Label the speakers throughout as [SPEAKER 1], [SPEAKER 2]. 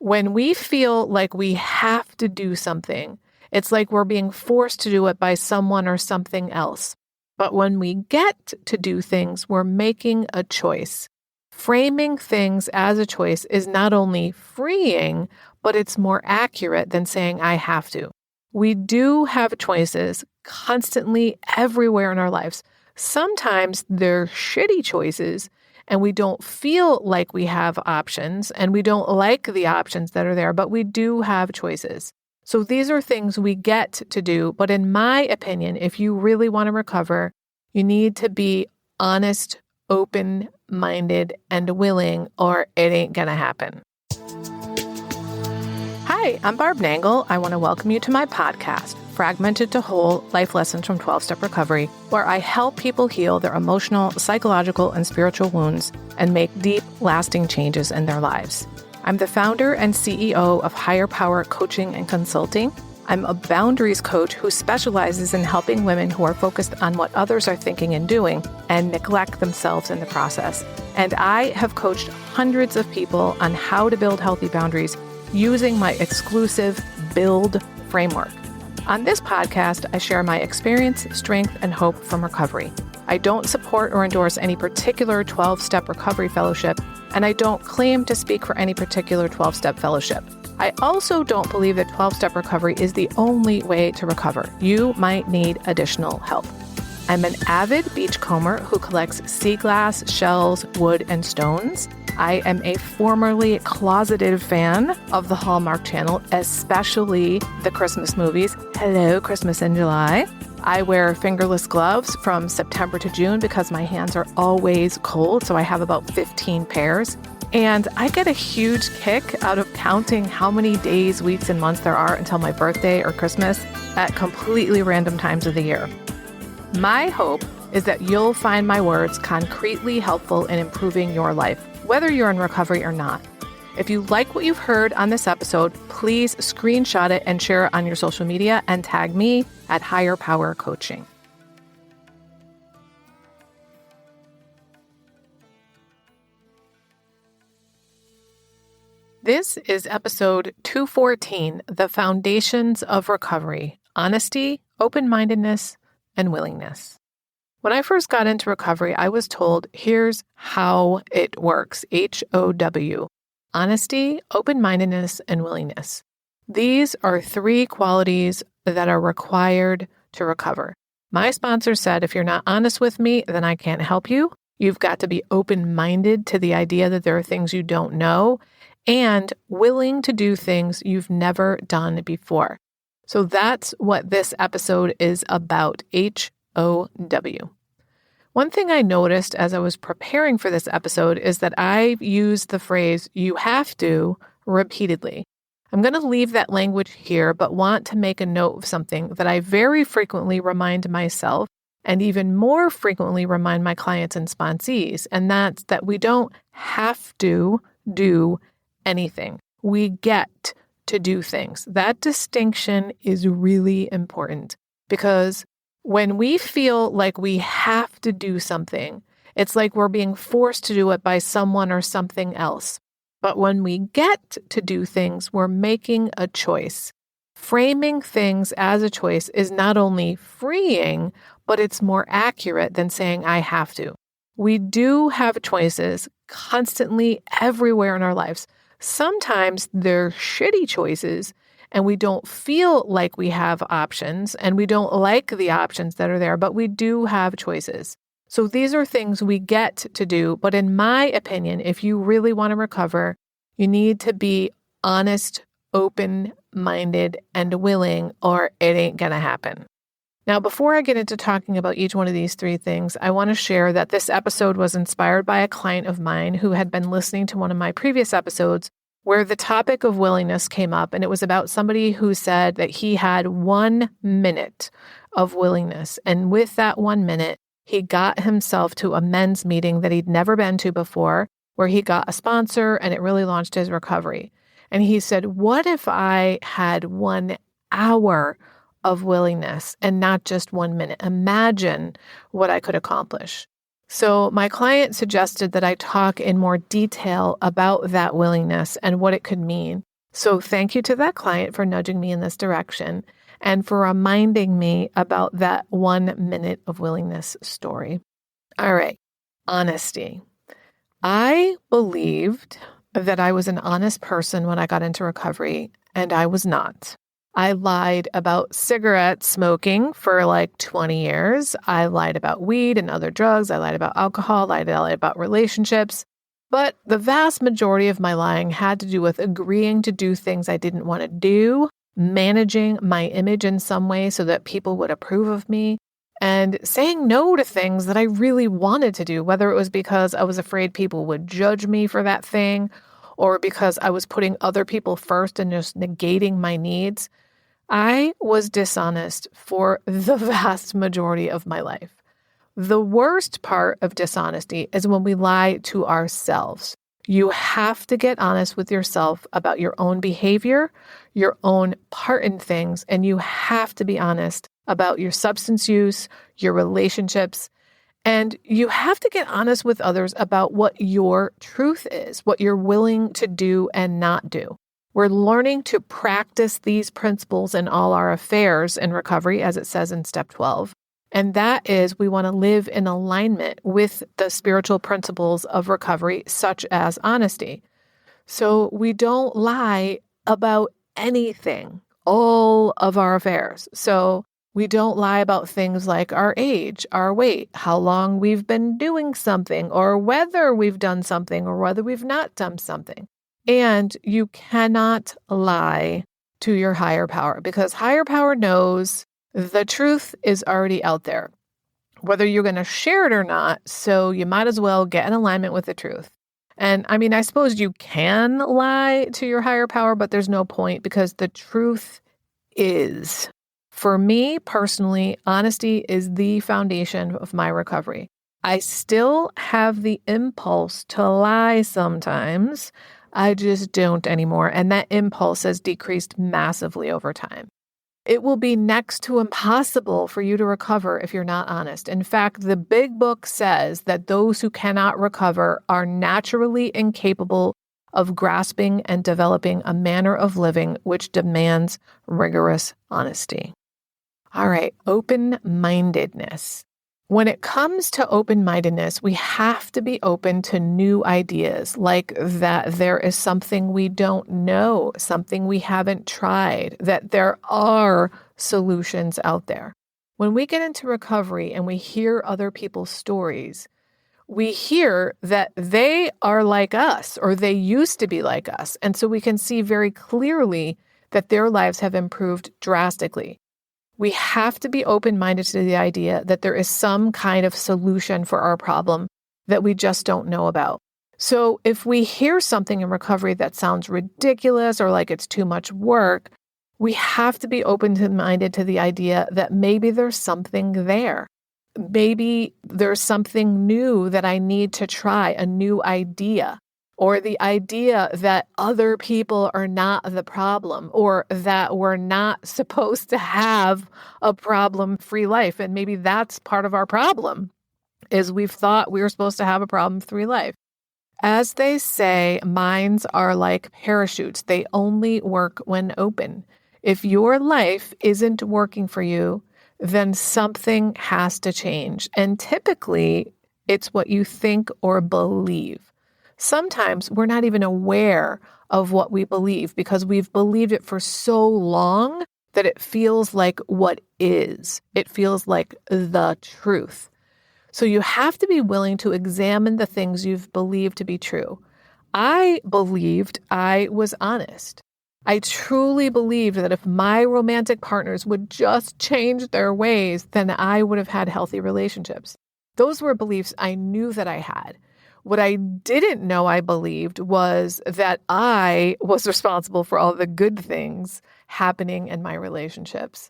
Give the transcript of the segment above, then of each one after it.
[SPEAKER 1] When we feel like we have to do something, it's like we're being forced to do it by someone or something else. But when we get to do things, we're making a choice. Framing things as a choice is not only freeing, but it's more accurate than saying, I have to. We do have choices constantly everywhere in our lives. Sometimes they're shitty choices, and we don't feel like we have options, and we don't like the options that are there, but we do have choices. So these are things we get to do. But in my opinion, if you really want to recover, you need to be honest, open-minded, and willing, or it ain't going to happen. Hi, I'm Barb Nangle. I want to welcome you to my podcast, Fragmented to Whole, Life Lessons from 12-Step Recovery, where I help people heal their emotional, psychological, and spiritual wounds and make deep, lasting changes in their lives. I'm the founder and CEO of Higher Power Coaching and Consulting. I'm a boundaries coach who specializes in helping women who are focused on what others are thinking and doing and neglect themselves in the process. And I have coached hundreds of people on how to build healthy boundaries using my exclusive Build framework. On this podcast, I share my experience, strength, and hope from recovery. I don't support or endorse any particular 12-step recovery fellowship, and I don't claim to speak for any particular 12-step fellowship. I also don't believe that 12-step recovery is the only way to recover. You might need additional help. I'm an avid beachcomber who collects sea glass, shells, wood, and stones. I am a formerly closeted fan of the Hallmark Channel, especially the Christmas movies. Hello, Christmas in July. I wear fingerless gloves from September to June because my hands are always cold, so I have about 15 pairs. And I get a huge kick out of counting how many days, weeks, and months there are until my birthday or Christmas at completely random times of the year. My hope is that you'll find my words concretely helpful in improving your life, whether you're in recovery or not. If you like what you've heard on this episode, please screenshot it and share it on your social media and tag me at Higher Power Coaching. This is episode 214, The Foundations of Recovery: Honesty, Open-Mindedness, and Willingness. When I first got into recovery, I was told, here's how it works, H.O.W. Honesty, open-mindedness, and willingness. These are three qualities that are required to recover. My sponsor said, if you're not honest with me, then I can't help you. You've got to be open-minded to the idea that there are things you don't know and willing to do things you've never done before. So that's what this episode is about, H.O.W. One thing I noticed as I was preparing for this episode is that I used the phrase, you have to, repeatedly. I'm going to leave that language here, but want to make a note of something that I very frequently remind myself and even more frequently remind my clients and sponsees, and that's that we don't have to do anything. We get to do things. That distinction is really important because when we feel like we have to do something, it's like we're being forced to do it by someone or something else. But when we get to do things, we're making a choice. Framing things as a choice is not only freeing, but it's more accurate than saying, I have to. We do have choices constantly everywhere in our lives. Sometimes they're shitty choices, and we don't feel like we have options, and we don't like the options that are there, but we do have choices. So these are things we get to do. But in my opinion, if you really want to recover, you need to be honest, open-minded, and willing, or it ain't going to happen. Now, before I get into talking about each one of these three things, I want to share that this episode was inspired by a client of mine who had been listening to one of my previous episodes where the topic of willingness came up, and it was about somebody who said that he had 1 minute of willingness. And with that 1 minute, he got himself to a men's meeting that he'd never been to before, where he got a sponsor, and it really launched his recovery. And he said, what if I had 1 hour of willingness and not just 1 minute? Imagine what I could accomplish. So my client suggested that I talk in more detail about that willingness and what it could mean. So thank you to that client for nudging me in this direction and for reminding me about that 1 minute of willingness story. All right. Honesty. I believed that I was an honest person when I got into recovery, and I was not. I lied about cigarette smoking for like 20 years. I lied about weed and other drugs. I lied about alcohol. I lied about relationships. But the vast majority of my lying had to do with agreeing to do things I didn't want to do, managing my image in some way so that people would approve of me, and saying no to things that I really wanted to do, whether it was because I was afraid people would judge me for that thing or because I was putting other people first and just negating my needs. I was dishonest for the vast majority of my life. The worst part of dishonesty is when we lie to ourselves. You have to get honest with yourself about your own behavior, your own part in things, and you have to be honest about your substance use, your relationships, and you have to get honest with others about what your truth is, what you're willing to do and not do. We're learning to practice these principles in all our affairs in recovery, as it says in step 12. And that is, we want to live in alignment with the spiritual principles of recovery, such as honesty. So we don't lie about anything, all of our affairs. So we don't lie about things like our age, our weight, how long we've been doing something, or whether we've done something, or whether we've not done something. And you cannot lie to your higher power because higher power knows the truth is already out there, whether you're going to share it or not. So you might as well get in alignment with the truth. And I mean, I suppose you can lie to your higher power, but there's no point because the truth is. For me personally, honesty is the foundation of my recovery. I still have the impulse to lie sometimes. I just don't anymore. And that impulse has decreased massively over time. It will be next to impossible for you to recover if you're not honest. In fact, the big book says that those who cannot recover are naturally incapable of grasping and developing a manner of living which demands rigorous honesty. All right, open-mindedness. When it comes to open-mindedness, we have to be open to new ideas, like that there is something we don't know, something we haven't tried, that there are solutions out there. When we get into recovery and we hear other people's stories, we hear that they are like us or they used to be like us. And so we can see very clearly that their lives have improved drastically. We have to be open-minded to the idea that there is some kind of solution for our problem that we just don't know about. So if we hear something in recovery that sounds ridiculous or like it's too much work, we have to be open-minded to the idea that maybe there's something there. Maybe there's something new that I need to try, a new idea. Or the idea that other people are not the problem, or that we're not supposed to have a problem-free life. And maybe that's part of our problem, is we've thought we were supposed to have a problem-free life. As they say, minds are like parachutes. They only work when open. If your life isn't working for you, then something has to change. And typically, it's what you think or believe. Sometimes we're not even aware of what we believe because we've believed it for so long that it feels like what is. It feels like the truth. So you have to be willing to examine the things you've believed to be true. I believed I was honest. I truly believed that if my romantic partners would just change their ways, then I would have had healthy relationships. Those were beliefs I knew that I had. What I didn't know I believed was that I was responsible for all the good things happening in my relationships.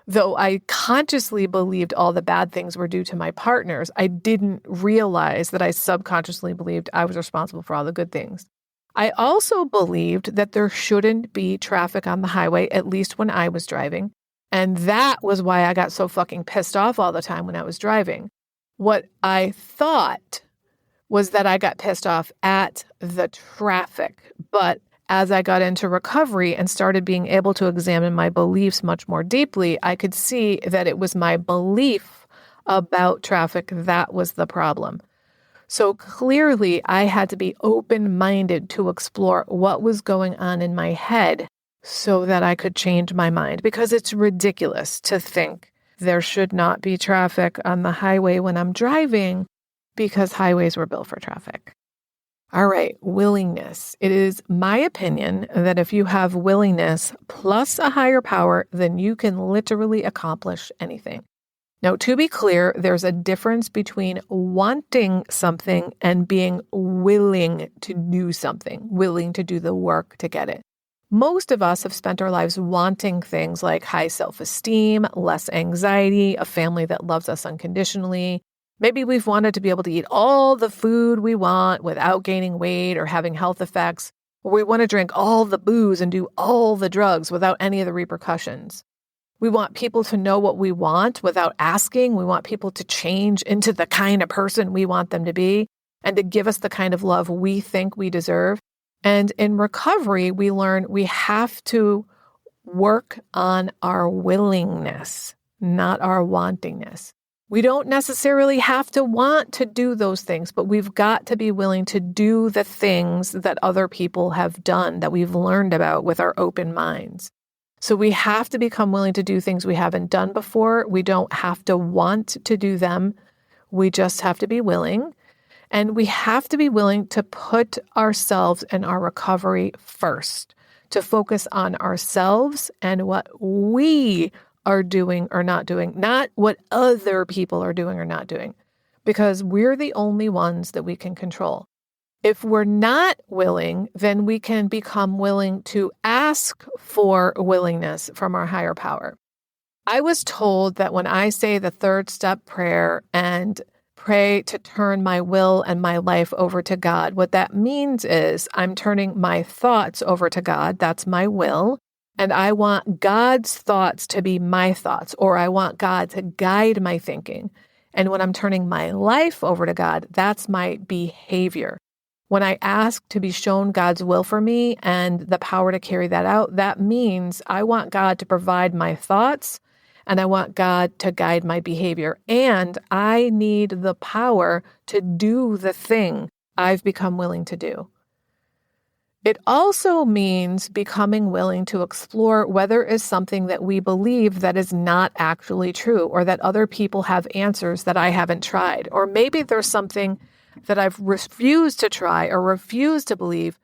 [SPEAKER 1] Though I consciously believed all the bad things were due to my partners, I didn't realize that I subconsciously believed I was responsible for all the good things. I also believed that there shouldn't be traffic on the highway, at least when I was driving. And that was why I got so fucking pissed off all the time when I was driving. What I thought was that I got pissed off at the traffic, but as I got into recovery and started being able to examine my beliefs much more deeply, I could see that it was my belief about traffic that was the problem. So clearly, I had to be open-minded to explore what was going on in my head so that I could change my mind, because it's ridiculous to think there should not be traffic on the highway when I'm driving because highways were built for traffic. All right, willingness. It is my opinion that if you have willingness plus a higher power, then you can literally accomplish anything. Now, to be clear, there's a difference between wanting something and being willing to do something, willing to do the work to get it. Most of us have spent our lives wanting things like high self-esteem, less anxiety, a family that loves us unconditionally. Maybe we've wanted to be able to eat all the food we want without gaining weight or having health effects, or we want to drink all the booze and do all the drugs without any of the repercussions. We want people to know what we want without asking. We want people to change into the kind of person we want them to be and to give us the kind of love we think we deserve. And in recovery, we learn we have to work on our willingness, not our wantingness. We don't necessarily have to want to do those things, but we've got to be willing to do the things that other people have done, that we've learned about with our open minds. So we have to become willing to do things we haven't done before. We don't have to want to do them. We just have to be willing. And we have to be willing to put ourselves and our recovery first, to focus on ourselves and what we are doing or not doing, not what other people are doing or not doing, because we're the only ones that we can control. If we're not willing, then we can become willing to ask for willingness from our higher power. I was told that when I say the third step prayer and pray to turn my will and my life over to God, what that means is I'm turning my thoughts over to God. That's my will. And I want God's thoughts to be my thoughts, or I want God to guide my thinking. And when I'm turning my life over to God, that's my behavior. When I ask to be shown God's will for me and the power to carry that out, that means I want God to provide my thoughts and I want God to guide my behavior. And I need the power to do the thing I've become willing to do. It also means becoming willing to explore whether it's something that we believe that is not actually true, or that other people have answers that I haven't tried. Or maybe there's something that I've refused to try or refused to believe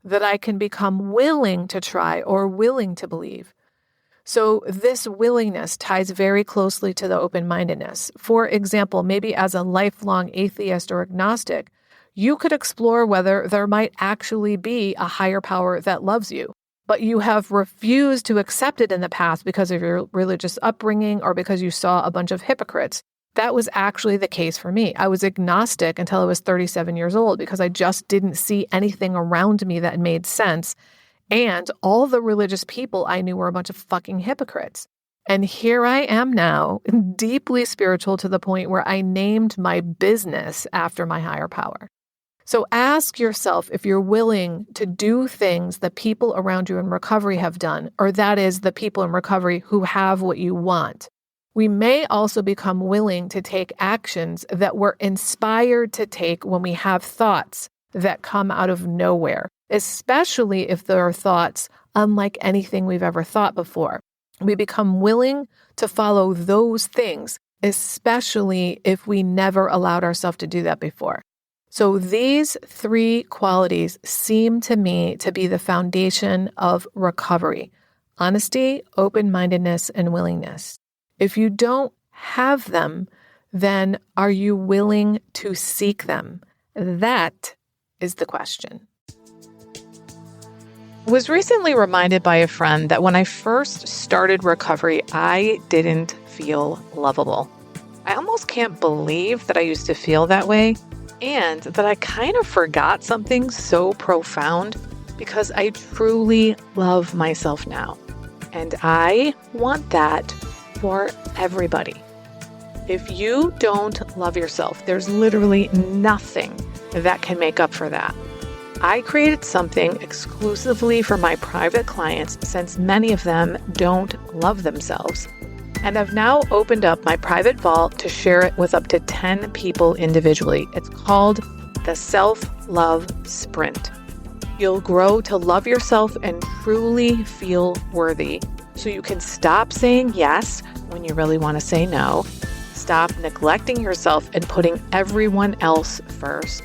[SPEAKER 1] that I can become willing to try or willing to believe. So this willingness ties very closely to the open-mindedness. For example, maybe as a lifelong atheist or agnostic, you could explore whether there might actually be a higher power that loves you, but you have refused to accept it in the past because of your religious upbringing or because you saw a bunch of hypocrites. That was actually the case for me. I was agnostic until I was 37 years old because I just didn't see anything around me that made sense. And all the religious people I knew were a bunch of fucking hypocrites. And here I am now, deeply spiritual to the point where I named my business after my higher power. So ask yourself if you're willing to do things the people around you in recovery have done, or that is the people in recovery who have what you want. We may also become willing to take actions that we're inspired to take when we have thoughts that come out of nowhere, especially if there are thoughts unlike anything we've ever thought before. We become willing to follow those things, especially if we never allowed ourselves to do that before. So these three qualities seem to me to be the foundation of recovery: honesty, open-mindedness, and willingness. If you don't have them, then are you willing to seek them? That is the question. I was recently reminded by a friend that when I first started recovery, I didn't feel lovable. I almost can't believe that I used to feel that way, and that I kind of forgot something so profound, because I truly love myself now. And I want that for everybody. If you don't love yourself, there's literally nothing that can make up for that. I created something exclusively for my private clients since many of them don't love themselves. And I've now opened up my private vault to share it with up to 10 people individually. It's called the Self-Love Sprint. You'll grow to love yourself and truly feel worthy, so you can stop saying yes when you really want to say no, stop neglecting yourself and putting everyone else first,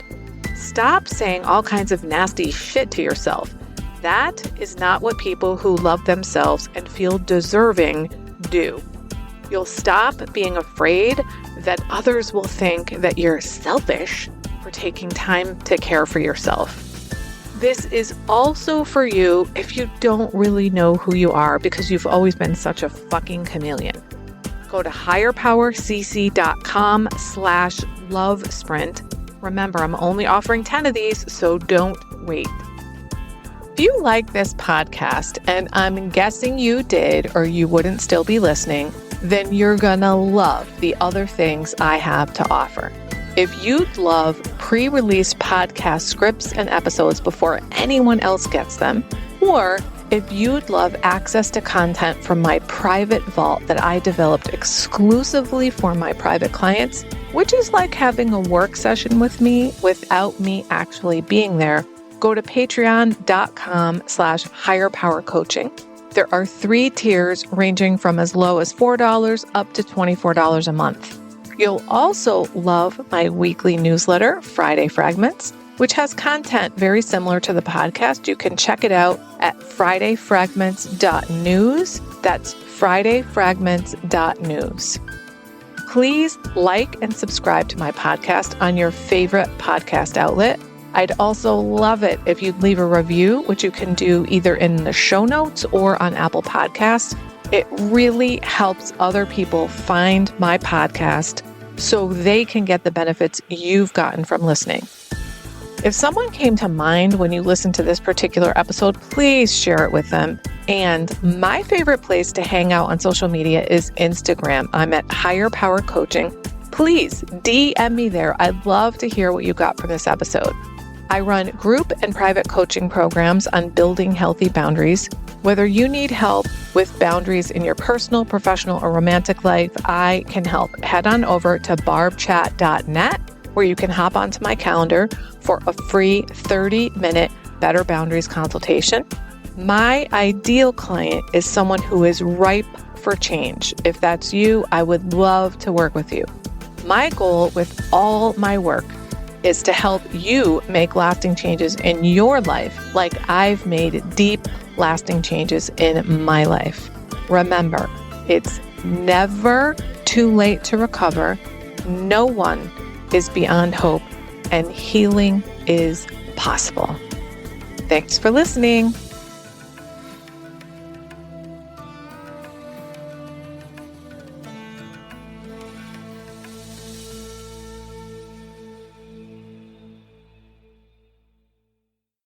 [SPEAKER 1] stop saying all kinds of nasty shit to yourself. That is not what people who love themselves and feel deserving do. You'll stop being afraid that others will think that you're selfish for taking time to care for yourself. This is also for you if you don't really know who you are because you've always been such a fucking chameleon. Go to higherpowercc.com/love sprint. Remember, I'm only offering 10 of these, so don't wait. If you like this podcast, and I'm guessing you did or you wouldn't still be listening, then you're gonna love the other things I have to offer. If you'd love pre-released podcast scripts and episodes before anyone else gets them, or if you'd love access to content from my private vault that I developed exclusively for my private clients, which is like having a work session with me without me actually being there, go to patreon.com/higherpowercoaching. There are 3 tiers ranging from as low as $4 up to $24 a month. You'll also love my weekly newsletter, Friday Fragments, which has content very similar to the podcast. You can check it out at fridayfragments.news. That's fridayfragments.news. Please like and subscribe to my podcast on your favorite podcast outlet. I'd also love it if you'd leave a review, which you can do either in the show notes or on Apple Podcasts. It really helps other people find my podcast so they can get the benefits you've gotten from listening. If someone came to mind when you listen to this particular episode, please share it with them. And my favorite place to hang out on social media is Instagram. I'm at Higher Power Coaching. Please DM me there. I'd love to hear what you got from this episode. I run group and private coaching programs on building healthy boundaries. Whether you need help with boundaries in your personal, professional, or romantic life, I can help. Head on over to barbchat.net, where you can hop onto my calendar for a free 30-minute Better Boundaries consultation. My ideal client is someone who is ripe for change. If that's you, I would love to work with you. My goal with all my work is to help you make lasting changes in your life like I've made deep, lasting changes in my life. Remember, it's never too late to recover. No one is beyond hope, and healing is possible. Thanks for listening.